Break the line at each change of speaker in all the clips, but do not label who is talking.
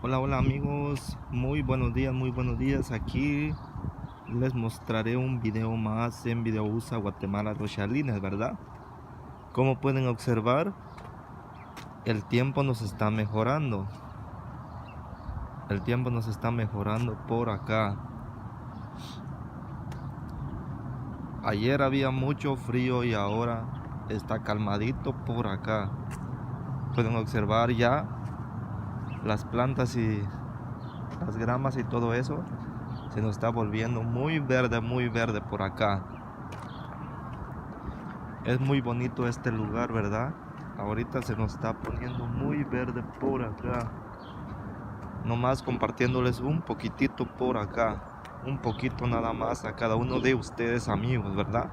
Hola, hola amigos, muy buenos días, muy buenos días. Aquí les mostraré un video más en Video USA Guatemala Los Chalines, ¿verdad? Como pueden observar, el tiempo nos está mejorando. El tiempo nos está mejorando por acá. Ayer había mucho frío y ahora está calmadito por acá. Pueden observar ya las plantas y las gramas y todo eso se nos está volviendo muy verde por acá. Es muy bonito este lugar, ¿verdad? Ahorita se nos está poniendo muy verde por acá. Nomás compartiéndoles un poquitito por acá. Un poquito nada más a cada uno de ustedes, amigos, ¿verdad?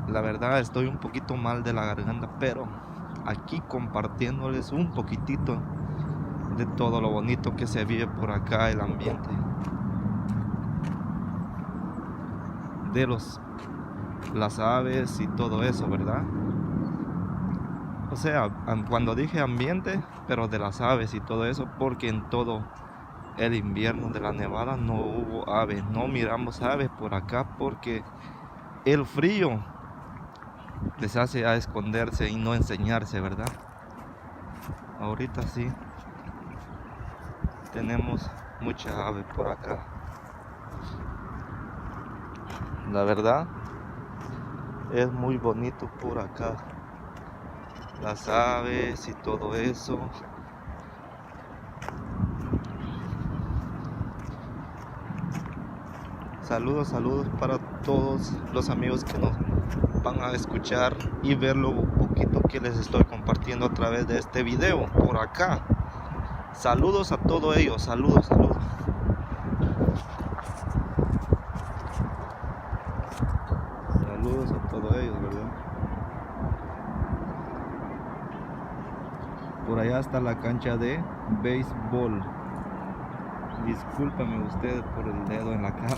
La verdad estoy un poquito mal de la garganta, pero aquí compartiéndoles un poquitito de todo lo bonito que se vive por acá, el ambiente. De las aves y todo eso, ¿verdad? O sea, cuando dije ambiente, pero de las aves y todo eso, porque en todo el invierno de la nevada no hubo aves, no miramos aves por acá porque el frío les hace a esconderse y no enseñarse, ¿verdad? Ahorita sí tenemos mucha ave por acá. La verdad es muy bonito por acá. Las aves y todo eso. Saludos para todos los amigos que nos van a escuchar y ver lo poquito que les estoy compartiendo a través de este video por acá. Saludos a todos ellos, saludos. Saludos a todos ellos, ¿verdad? Por allá está la cancha de béisbol. Discúlpame usted por el dedo en la cámara.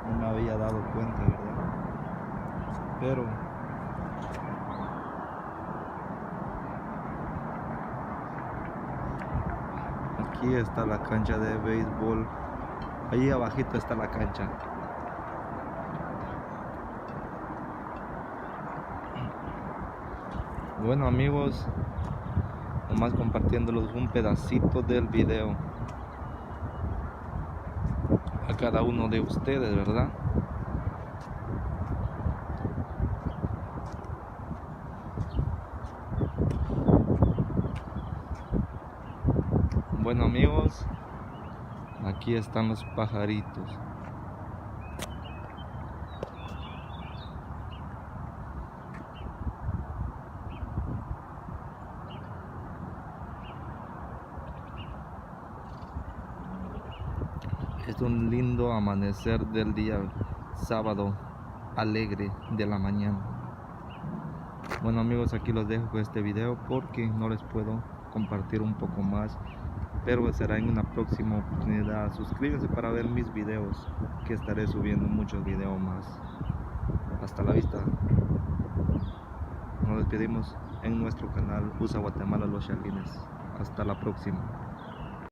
No me había dado cuenta, ¿verdad? Pero aquí está la cancha de béisbol. Ahí abajito está la cancha. Bueno amigos, nomás compartiéndolos un pedacito del video a cada uno de ustedes, ¿verdad? Bueno amigos, aquí están los pajaritos. Es un lindo amanecer del día sábado alegre de la mañana. Bueno amigos, aquí los dejo con este video porque no les puedo compartir un poco más, pero será en una próxima oportunidad. Suscríbanse para ver mis videos, que estaré subiendo muchos videos más. Hasta la vista. Nos despedimos en nuestro canal USA Guatemala Los Chalines. Hasta la próxima.